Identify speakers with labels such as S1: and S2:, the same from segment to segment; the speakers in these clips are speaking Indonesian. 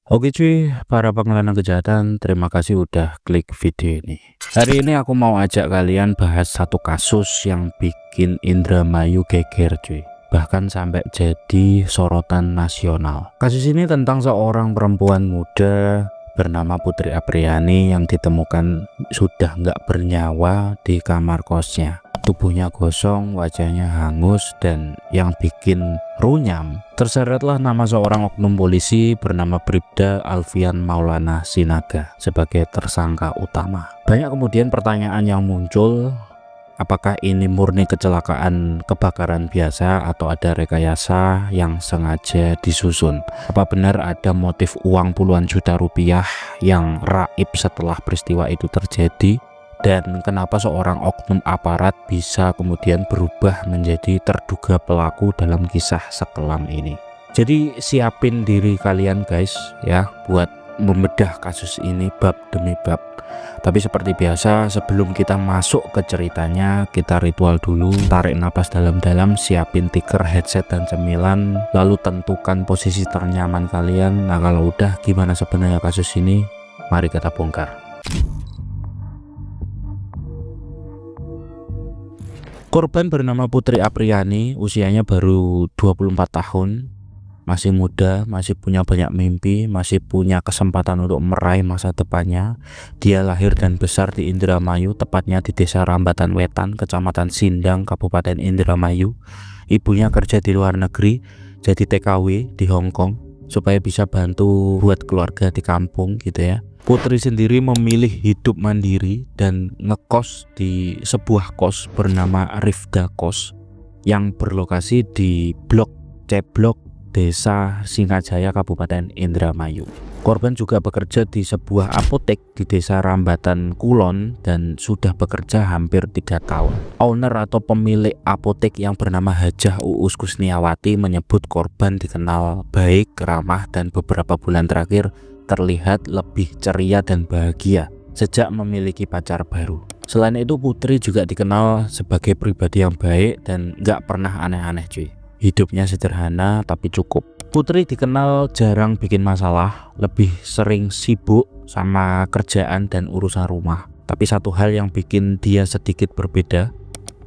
S1: Oke cuy, para pengelana kejahatan, terima kasih udah klik video ini. Hari ini aku mau ajak kalian bahas satu kasus yang bikin Indramayu geger cuy. Bahkan sampai jadi sorotan nasional. Kasus ini tentang seorang perempuan muda bernama Putri Apriyani yang ditemukan sudah nggak bernyawa di kamar kosnya. Tubuhnya gosong, wajahnya hangus, dan yang bikin runyam, terseretlah nama seorang oknum polisi bernama Bribda Alfian Maulana Sinaga sebagai tersangka utama. Banyak kemudian pertanyaan yang muncul, apakah ini murni kecelakaan kebakaran biasa atau ada rekayasa yang sengaja disusun? Apa benar ada motif uang puluhan juta rupiah yang raib setelah peristiwa itu terjadi? Dan kenapa seorang oknum aparat bisa kemudian berubah menjadi terduga pelaku dalam kisah sekelam ini? Jadi siapin diri kalian guys ya buat membedah kasus ini bab demi bab. Tapi seperti biasa, sebelum kita masuk ke ceritanya, kita ritual dulu. Tarik napas dalam-dalam, siapin tiker, headset, dan cemilan. Lalu tentukan posisi ternyaman kalian. Nah kalau udah, gimana sebenarnya kasus ini? Mari kita bongkar. Korban bernama Putri Apriyani, usianya baru 24 tahun, masih muda, masih punya banyak mimpi, masih punya kesempatan untuk meraih masa depannya. Dia lahir dan besar di Indramayu, tepatnya di Desa Rambatan Wetan, Kecamatan Sindang, Kabupaten Indramayu. Ibunya kerja di luar negeri, jadi TKW di Hong Kong, supaya bisa bantu buat keluarga di kampung gitu ya. Putri sendiri memilih hidup mandiri dan ngekos di sebuah kos bernama Rifda Kos yang berlokasi di Blok C Blok Desa Singajaya, Kabupaten Indramayu. Korban juga bekerja di sebuah apotek di Desa Rambatan Kulon dan sudah bekerja hampir 3 tahun. Owner atau pemilik apotek yang bernama Hajah Uus Kusniawati menyebut korban dikenal baik, ramah, dan beberapa bulan terakhir terlihat lebih ceria dan bahagia sejak memiliki pacar baru. Selain itu, Putri juga dikenal sebagai pribadi yang baik dan gak pernah aneh-aneh cuy. Hidupnya sederhana tapi cukup. Putri dikenal jarang bikin masalah, lebih sering sibuk sama kerjaan dan urusan rumah. Tapi satu hal yang bikin dia sedikit berbeda,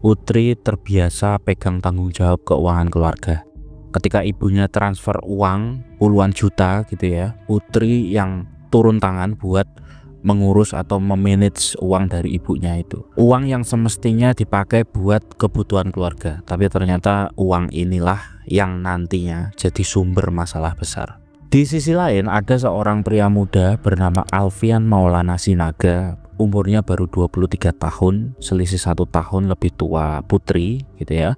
S1: Putri terbiasa pegang tanggung jawab keuangan keluarga. Ketika ibunya transfer uang puluhan juta gitu ya, Putri yang turun tangan buat mengurus atau memanage uang dari ibunya itu. Uang yang semestinya dipakai buat kebutuhan keluarga, tapi ternyata uang inilah yang nantinya jadi sumber masalah besar. Di sisi lain ada seorang pria muda bernama Alfian Maulana Sinaga, umurnya baru 23 tahun, selisih 1 tahun lebih tua Putri gitu ya.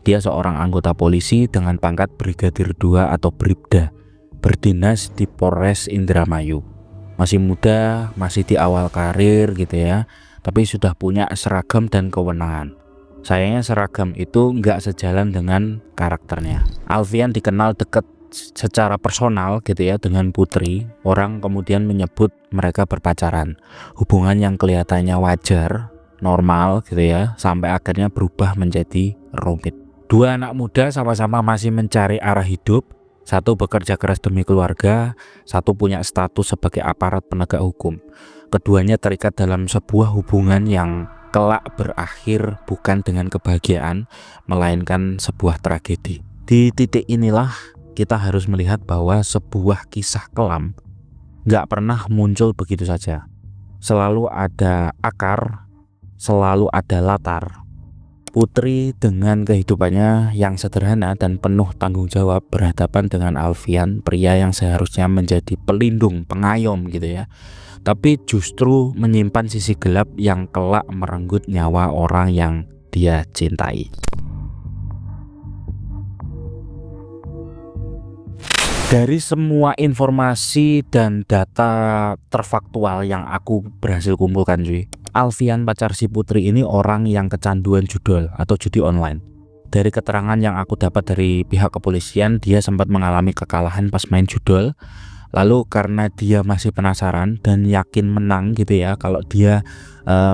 S1: Dia seorang anggota polisi dengan pangkat Brigadir 2 atau Bribda, berdinas di Polres Indramayu. Masih muda, masih di awal karir gitu ya, tapi sudah punya seragam dan kewenangan. Sayangnya seragam itu nggak sejalan dengan karakternya. Alfian dikenal dekat secara personal gitu ya dengan Putri. Orang kemudian menyebut mereka berpacaran. Hubungan yang kelihatannya wajar, normal gitu ya, sampai akhirnya berubah menjadi rumit. Dua anak muda sama-sama masih mencari arah hidup. Satu bekerja keras demi keluarga, satu punya status sebagai aparat penegak hukum. Keduanya terikat dalam sebuah hubungan yang kelak berakhir bukan dengan kebahagiaan, melainkan sebuah tragedi. Di titik inilah kita harus melihat bahwa sebuah kisah kelam gak pernah muncul begitu saja. Selalu ada akar, selalu ada latar. Putri dengan kehidupannya yang sederhana dan penuh tanggung jawab berhadapan dengan Alfian, pria yang seharusnya menjadi pelindung, pengayom gitu ya, tapi justru menyimpan sisi gelap yang kelak merenggut nyawa orang yang dia cintai. Dari semua informasi dan data terfaktual yang aku berhasil kumpulkan cuy, Alfian pacar si Putri ini orang yang kecanduan judol atau judi online. Dari keterangan yang aku dapat dari pihak kepolisian, dia sempat mengalami kekalahan pas main judol. Lalu karena dia masih penasaran dan yakin menang gitu ya, kalau dia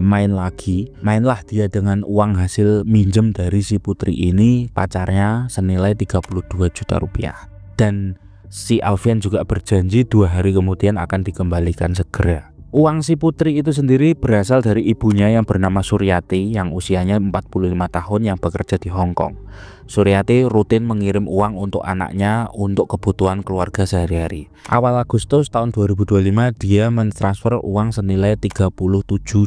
S1: main lagi, mainlah dia dengan uang hasil minjem dari si Putri ini, pacarnya, senilai 32 juta rupiah. Dan si Alfian juga berjanji 2 hari kemudian akan dikembalikan segera. Uang si Putri itu sendiri berasal dari ibunya yang bernama Suryati yang usianya 45 tahun yang bekerja di Hong Kong. Suryati rutin mengirim uang untuk anaknya untuk kebutuhan keluarga sehari-hari. Awal Agustus tahun 2025 dia mentransfer uang senilai 37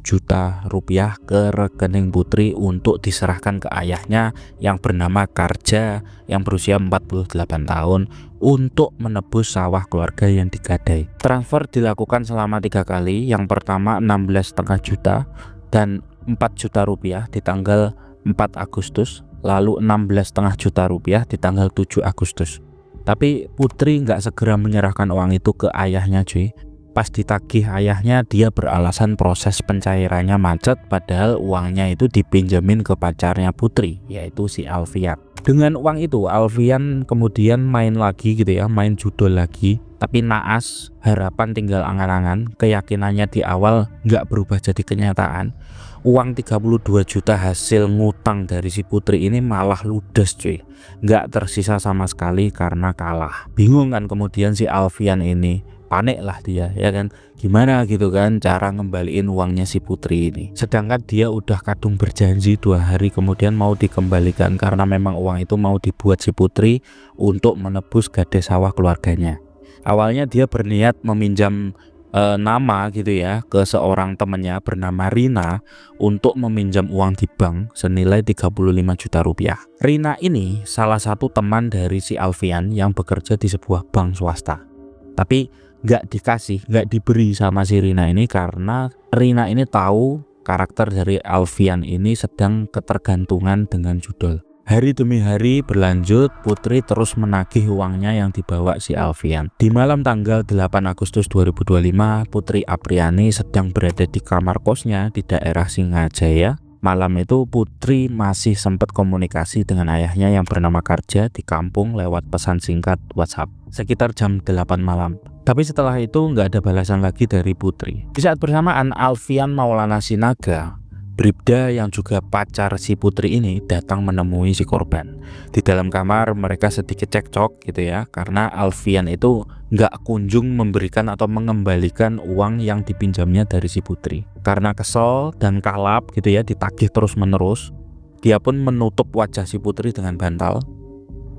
S1: juta rupiah ke rekening Putri untuk diserahkan ke ayahnya yang bernama Karja yang berusia 48 tahun untuk menebus sawah keluarga yang digadai. Transfer dilakukan selama 3 kali. Yang pertama 16,5 juta dan 4 juta rupiah di tanggal 4 Agustus, lalu 16,5 juta rupiah di tanggal 7 Agustus. Tapi Putri nggak segera menyerahkan uang itu ke ayahnya cuy. Pas ditagih ayahnya, dia beralasan proses pencairannya macet, padahal uangnya itu dipinjemin ke pacarnya Putri, yaitu si Alfian. Dengan uang itu Alfian kemudian main lagi gitu ya, main judol lagi. Tapi naas, harapan tinggal angan-angan, keyakinannya di awal nggak berubah jadi kenyataan. Uang 32 juta hasil ngutang dari si Putri ini malah ludes cuy, nggak tersisa sama sekali karena kalah. Bingung kan kemudian si Alfian ini, panik lah dia ya kan, gimana gitu kan cara ngembaliin uangnya si Putri ini, sedangkan dia udah kadung berjanji 2 hari kemudian mau dikembalikan karena memang uang itu mau dibuat si Putri untuk menebus gade sawah keluarganya. Awalnya dia berniat meminjam nama gitu ya ke seorang temannya bernama Rina untuk meminjam uang di bank senilai 35 juta rupiah. Rina ini salah satu teman dari si Alfian yang bekerja di sebuah bank swasta, tapi nggak diberi sama si Rina ini karena Rina ini tahu karakter dari Alfian ini sedang ketergantungan dengan judol. Hari demi hari berlanjut, Putri terus menagih uangnya yang dibawa si Alfian. Di malam tanggal 8 Agustus 2025, Putri Apriani sedang berada di kamar kosnya di daerah Singajaya. Malam itu Putri masih sempat komunikasi dengan ayahnya yang bernama Karja di kampung lewat pesan singkat WhatsApp sekitar jam 8 malam. Tapi setelah itu nggak ada balasan lagi dari Putri. Di saat bersamaan, Alfian Maulana Sinaga, Bribda yang juga pacar si Putri ini, datang menemui si korban. Di dalam kamar mereka sedikit cekcok gitu ya, karena Alfian itu nggak kunjung memberikan atau mengembalikan uang yang dipinjamnya dari si Putri. Karena kesel dan kalap gitu ya, ditagih terus menerus, dia pun menutup wajah si Putri dengan bantal.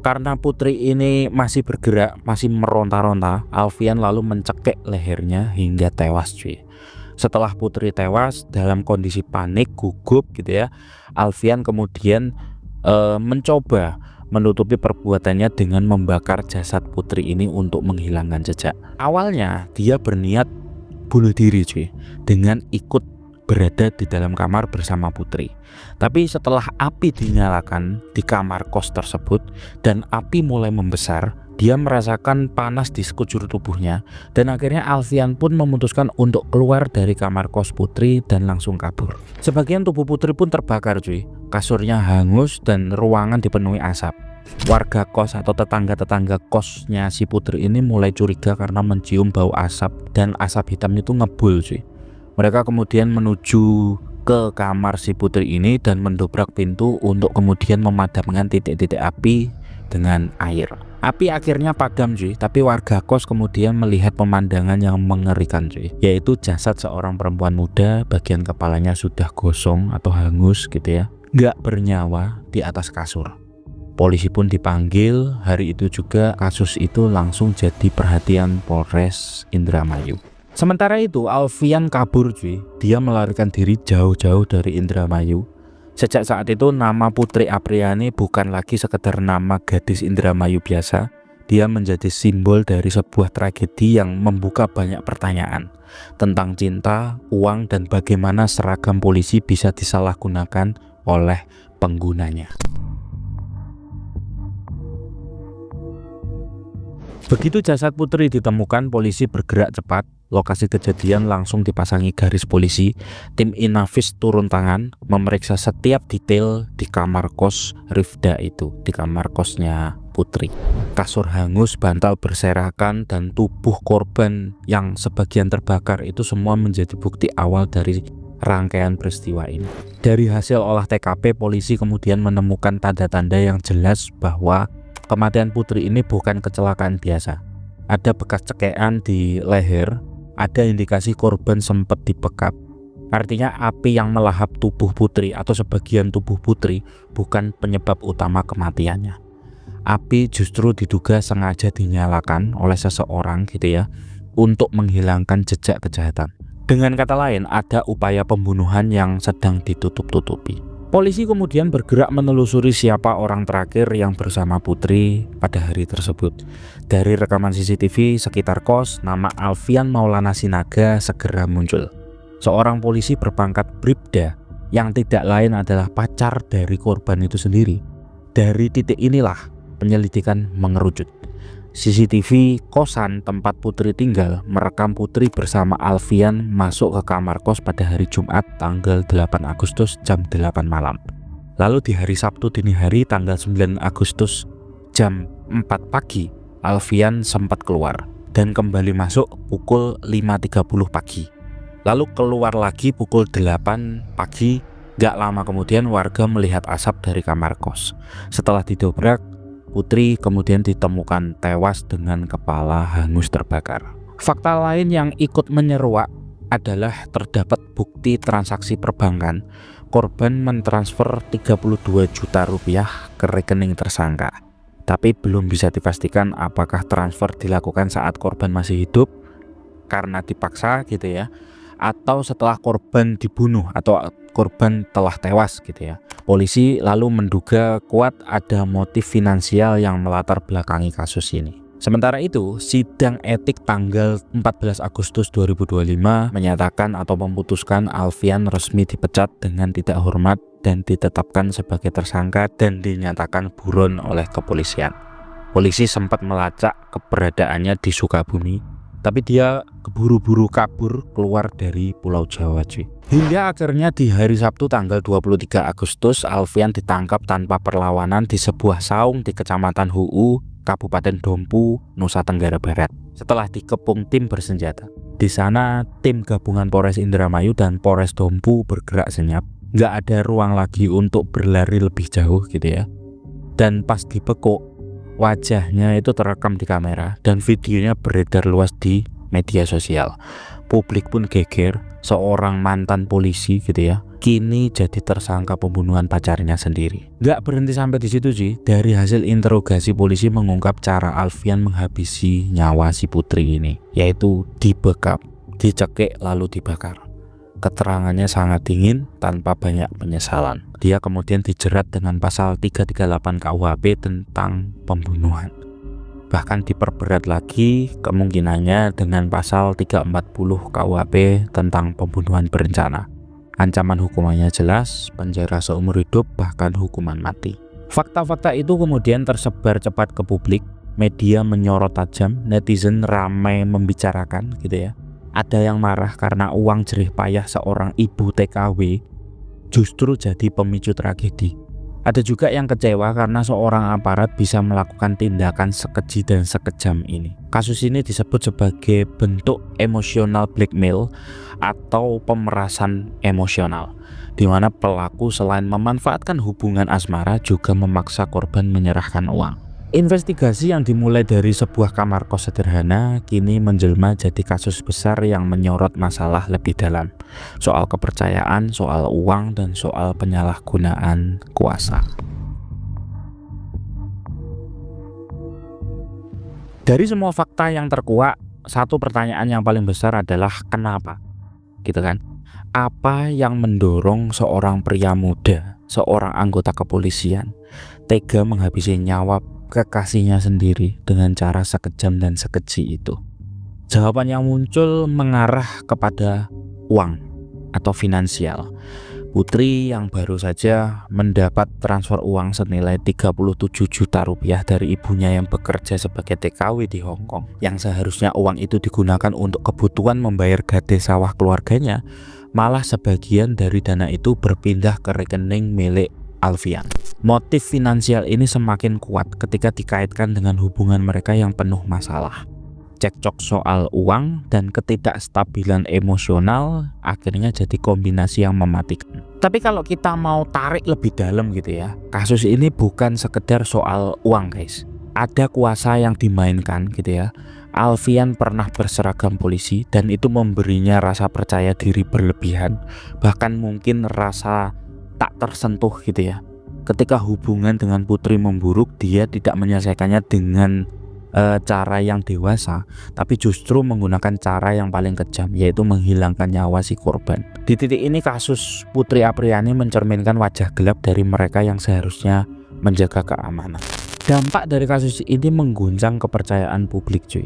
S1: Karena Putri ini masih bergerak, masih meronta-ronta, Alfian lalu mencekik lehernya hingga tewas cuy. Setelah Putri tewas dalam kondisi panik, gugup gitu ya, Alfian kemudian mencoba menutupi perbuatannya dengan membakar jasad Putri ini untuk menghilangkan jejak. Awalnya dia berniat bunuh diri cuy, dengan ikut berada di dalam kamar bersama Putri. Tapi setelah api dinyalakan di kamar kos tersebut dan api mulai membesar, dia merasakan panas di sekujur tubuhnya dan akhirnya Alfian pun memutuskan untuk keluar dari kamar kos Putri dan langsung kabur. Sebagian tubuh Putri pun terbakar cuy, kasurnya hangus dan ruangan dipenuhi asap. Warga kos atau tetangga-tetangga kosnya si Putri ini mulai curiga karena mencium bau asap dan asap hitam itu ngebul cuy. Mereka kemudian menuju ke kamar si Putri ini dan mendobrak pintu untuk kemudian memadamkan titik-titik api dengan air. Api akhirnya padam cuy, tapi warga kos kemudian melihat pemandangan yang mengerikan cuy, yaitu jasad seorang perempuan muda, bagian kepalanya sudah gosong atau hangus gitu ya, nggak bernyawa di atas kasur. Polisi pun dipanggil. Hari itu juga kasus itu langsung jadi perhatian Polres Indramayu. Sementara itu Alfian kabur cuy, dia melarikan diri jauh-jauh dari Indramayu. Sejak saat itu nama Putri Apriani bukan lagi sekedar nama gadis Indramayu biasa. Dia menjadi simbol dari sebuah tragedi yang membuka banyak pertanyaan tentang cinta, uang, dan bagaimana seragam polisi bisa disalahgunakan oleh penggunanya. Begitu jasad Putri ditemukan, polisi bergerak cepat. Lokasi kejadian langsung dipasangi garis polisi. Tim Inavis turun tangan memeriksa setiap detail di kamar kos Rifda itu, di kamar kosnya Putri. Kasur hangus, bantal berserakan, dan tubuh korban yang sebagian terbakar itu semua menjadi bukti awal dari rangkaian peristiwa ini. Dari hasil olah TKP, polisi kemudian menemukan tanda-tanda yang jelas bahwa kematian Putri ini bukan kecelakaan biasa. ada bekas cekean di leher, ada indikasi korban sempat dibekap. Artinya api yang melahap tubuh putri atau sebagian tubuh putri bukan penyebab utama kematiannya. Api justru diduga sengaja dinyalakan oleh seseorang gitu ya, untuk menghilangkan jejak kejahatan. Dengan kata lain, ada upaya pembunuhan yang sedang ditutup-tutupi. Polisi kemudian bergerak menelusuri siapa orang terakhir yang bersama putri pada hari tersebut. Dari rekaman CCTV sekitar kos, nama Alfian Maulana Sinaga segera muncul. Seorang polisi berpangkat Bribda yang tidak lain adalah pacar dari korban itu sendiri. Dari titik inilah penyelidikan mengerucut. CCTV kosan tempat putri tinggal merekam putri bersama Alfian masuk ke kamar kos pada hari Jumat tanggal 8 Agustus jam 8 malam. Lalu di hari Sabtu dini hari tanggal 9 Agustus jam 4 pagi, Alfian sempat keluar dan kembali masuk pukul 5.30 pagi. Lalu keluar lagi pukul 8 pagi. Gak lama kemudian warga melihat asap dari kamar kos. Setelah didobrak, putri kemudian ditemukan tewas dengan kepala hangus terbakar. Fakta lain yang ikut menyeruak adalah terdapat bukti transaksi perbankan. Korban mentransfer 32 juta rupiah ke rekening tersangka. Tapi belum bisa dipastikan apakah transfer dilakukan saat korban masih hidup karena dipaksa gitu ya, atau setelah korban dibunuh atau korban telah tewas gitu ya. Polisi lalu menduga kuat ada motif finansial yang melatar belakangi kasus ini. Sementara itu, sidang etik tanggal 14 Agustus 2025 menyatakan atau memutuskan Alfian resmi dipecat dengan tidak hormat dan ditetapkan sebagai tersangka dan dinyatakan buron oleh kepolisian. Polisi sempat melacak keberadaannya di Sukabumi, tapi dia keburu-buru kabur keluar dari Pulau Jawa cuy. Hingga akhirnya di hari Sabtu tanggal 23 Agustus Alfian ditangkap tanpa perlawanan di sebuah saung di Kecamatan Huu, Kabupaten Dompu, Nusa Tenggara Barat. Setelah dikepung tim bersenjata. Di sana tim gabungan Polres Indramayu dan Polres Dompu bergerak senyap. Nggak ada ruang lagi untuk berlari lebih jauh gitu ya. Dan pas dibekuk, wajahnya itu terekam di kamera dan videonya beredar luas di media sosial. Publik pun geger, seorang mantan polisi gitu ya, kini jadi tersangka pembunuhan pacarnya sendiri. Gak berhenti sampai di situ sih. Dari hasil interogasi polisi mengungkap cara Alfian menghabisi nyawa si putri ini, yaitu dibekap, dicekik lalu dibakar. Keterangannya sangat dingin tanpa banyak penyesalan. Dia kemudian dijerat dengan pasal 338 KUHP tentang pembunuhan. Bahkan diperberat lagi kemungkinannya dengan pasal 340 KUHP tentang pembunuhan berencana. Ancaman hukumannya jelas, penjara seumur hidup bahkan hukuman mati. Fakta-fakta itu kemudian tersebar cepat ke publik, media menyorot tajam, netizen ramai membicarakan gitu ya. Ada yang marah karena uang jerih payah seorang ibu TKW justru jadi pemicu tragedi. Ada juga yang kecewa karena seorang aparat bisa melakukan tindakan sekeji dan sekejam ini. Kasus ini disebut sebagai bentuk emosional blackmail atau pemerasan emosional, di mana pelaku selain memanfaatkan hubungan asmara juga memaksa korban menyerahkan uang. Investigasi yang dimulai dari sebuah kamar kos sederhana kini menjelma jadi kasus besar yang menyorot masalah lebih dalam, soal kepercayaan, soal uang, dan soal penyalahgunaan kuasa. Dari semua fakta yang terkuak, satu pertanyaan yang paling besar adalah kenapa? Gitu kan? Apa yang mendorong seorang pria muda, seorang anggota kepolisian, tega menghabisi nyawa kekasihnya sendiri dengan cara sekejam dan sekeji itu? Jawaban yang muncul mengarah kepada uang atau finansial. Putri yang baru saja mendapat transfer uang senilai 37 juta rupiah dari ibunya yang bekerja sebagai TKW di Hong Kong, yang seharusnya uang itu digunakan untuk kebutuhan membayar gade sawah keluarganya, malah sebagian dari dana itu berpindah ke rekening milik Alfian. Motif finansial ini semakin kuat ketika dikaitkan dengan hubungan mereka yang penuh masalah. Cekcok soal uang dan ketidakstabilan emosional akhirnya jadi kombinasi yang mematikan. Tapi kalau kita mau tarik lebih dalam gitu ya, kasus ini bukan sekedar soal uang guys. ada kuasa yang dimainkan gitu ya. Alfian pernah berseragam polisi dan itu memberinya rasa percaya diri berlebihan, bahkan mungkin rasa tak tersentuh gitu ya. Ketika hubungan dengan Putri memburuk, dia tidak menyelesaikannya dengan cara yang dewasa, tapi justru menggunakan cara yang paling kejam, yaitu menghilangkan nyawa si korban. Di titik ini kasus Putri Apriyani mencerminkan wajah gelap dari mereka yang seharusnya menjaga keamanan. Dampak dari kasus ini mengguncang kepercayaan publik cuy.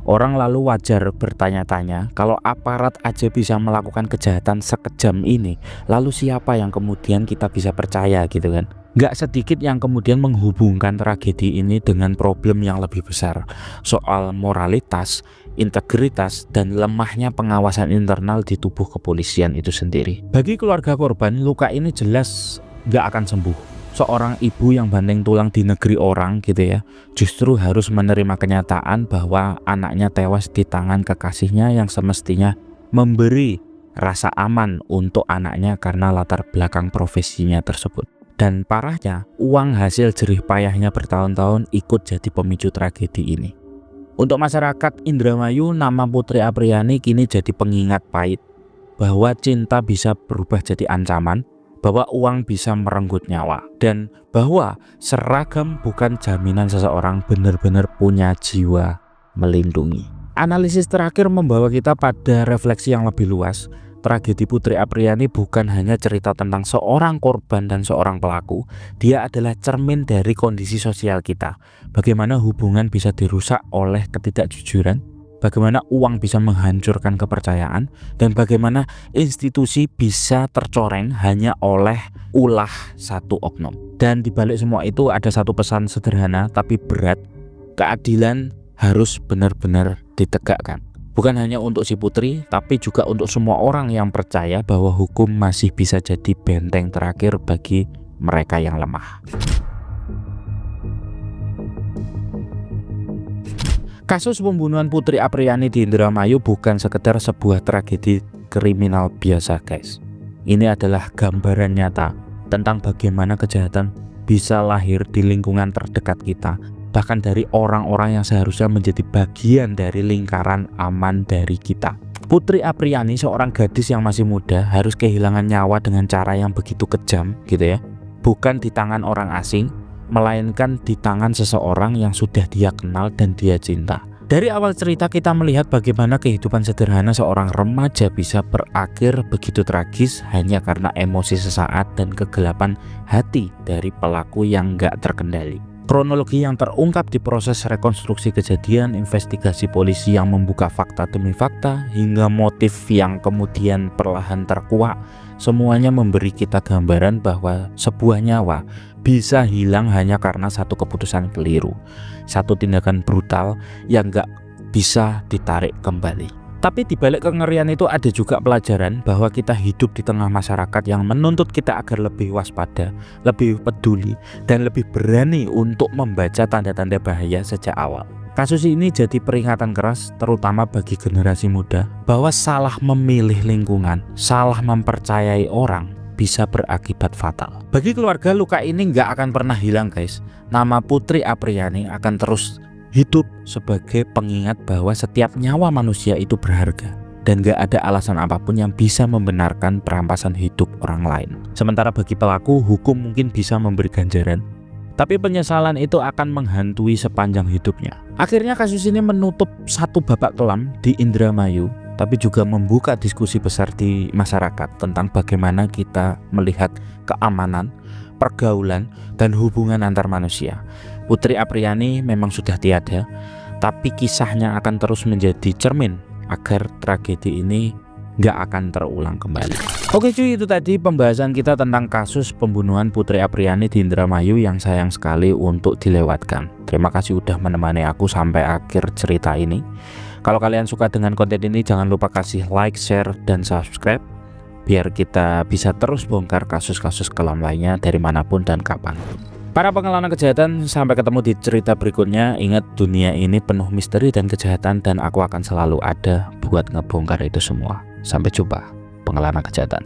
S1: Orang lalu wajar bertanya-tanya, kalau aparat aja bisa melakukan kejahatan sekejam ini, lalu siapa yang kemudian kita bisa percaya gitu kan. Gak sedikit yang kemudian menghubungkan tragedi ini dengan problem yang lebih besar, soal moralitas, integritas, dan lemahnya pengawasan internal di tubuh kepolisian itu sendiri. Bagi keluarga korban, luka ini jelas gak akan sembuh. Seorang ibu yang banting tulang di negeri orang gitu ya, justru harus menerima kenyataan bahwa anaknya tewas di tangan kekasihnya yang semestinya memberi rasa aman untuk anaknya karena latar belakang profesinya tersebut. Dan parahnya, uang hasil jerih payahnya bertahun-tahun ikut jadi pemicu tragedi ini. Untuk masyarakat Indramayu, nama Putri Apriyani kini jadi pengingat pahit bahwa cinta bisa berubah jadi ancaman, bahwa uang bisa merenggut nyawa, dan bahwa seragam bukan jaminan seseorang benar-benar punya jiwa melindungi. Analisis terakhir membawa kita pada refleksi yang lebih luas. Tragedi Putri Apriyani bukan hanya cerita tentang seorang korban dan seorang pelaku, dia adalah cermin dari kondisi sosial kita. Bagaimana hubungan bisa dirusak oleh ketidakjujuran, bagaimana uang bisa menghancurkan kepercayaan, dan bagaimana institusi bisa tercoreng hanya oleh ulah satu oknum. Dan dibalik semua itu ada satu pesan sederhana tapi berat, keadilan harus benar-benar ditegakkan. Bukan hanya untuk si Putri, tapi juga untuk semua orang yang percaya bahwa hukum masih bisa jadi benteng terakhir bagi mereka yang lemah. Kasus pembunuhan Putri Apriyani di Indramayu bukan sekedar sebuah tragedi kriminal biasa guys. Ini adalah gambaran nyata tentang bagaimana kejahatan bisa lahir di lingkungan terdekat kita, bahkan dari orang-orang yang seharusnya menjadi bagian dari lingkaran aman dari kita. Putri Apriyani, seorang gadis yang masih muda, harus kehilangan nyawa dengan cara yang begitu kejam gitu ya. Bukan di tangan orang asing, melainkan di tangan seseorang yang sudah dia kenal dan dia cinta. Dari awal cerita kita melihat bagaimana kehidupan sederhana seorang remaja bisa berakhir begitu tragis hanya karena emosi sesaat dan kegelapan hati dari pelaku yang gak terkendali. Kronologi yang terungkap di proses rekonstruksi kejadian, investigasi polisi yang membuka fakta demi fakta, hingga motif yang kemudian perlahan terkuak, semuanya memberi kita gambaran bahwa sebuah nyawa bisa hilang hanya karena satu keputusan keliru, satu tindakan brutal yang gak bisa ditarik kembali. Tapi di balik kengerian itu ada juga pelajaran bahwa kita hidup di tengah masyarakat yang menuntut kita agar lebih waspada, lebih peduli, dan lebih berani untuk membaca tanda-tanda bahaya sejak awal. Kasus ini jadi peringatan keras terutama bagi generasi muda bahwa salah memilih lingkungan, salah mempercayai orang bisa berakibat fatal. Bagi keluarga, luka ini nggak akan pernah hilang guys. Nama Putri Apriyani akan terus hidup sebagai pengingat bahwa setiap nyawa manusia itu berharga dan gak ada alasan apapun yang bisa membenarkan perampasan hidup orang lain. Sementara bagi pelaku, hukum mungkin bisa memberi ganjaran, tapi penyesalan itu akan menghantui sepanjang hidupnya. Akhirnya kasus ini menutup satu babak kelam di Indramayu, tapi juga membuka diskusi besar di masyarakat tentang bagaimana kita melihat keamanan, pergaulan, dan hubungan antar manusia. Putri Apriyani memang sudah tiada, tapi kisahnya akan terus menjadi cermin agar tragedi ini nggak akan terulang kembali. Oke cuy, itu tadi pembahasan kita tentang kasus pembunuhan Putri Apriyani di Indramayu yang sayang sekali untuk dilewatkan. Terima kasih udah menemani aku sampai akhir cerita ini. Kalau kalian suka dengan konten ini, jangan lupa kasih like, share, dan subscribe biar kita bisa terus bongkar kasus-kasus kelam lainnya dari manapun dan kapan. Para pengelana kejahatan, sampai ketemu di cerita berikutnya. Ingat, dunia ini penuh misteri dan kejahatan, dan aku akan selalu ada buat ngebongkar itu semua. Sampai jumpa, pengelana kejahatan.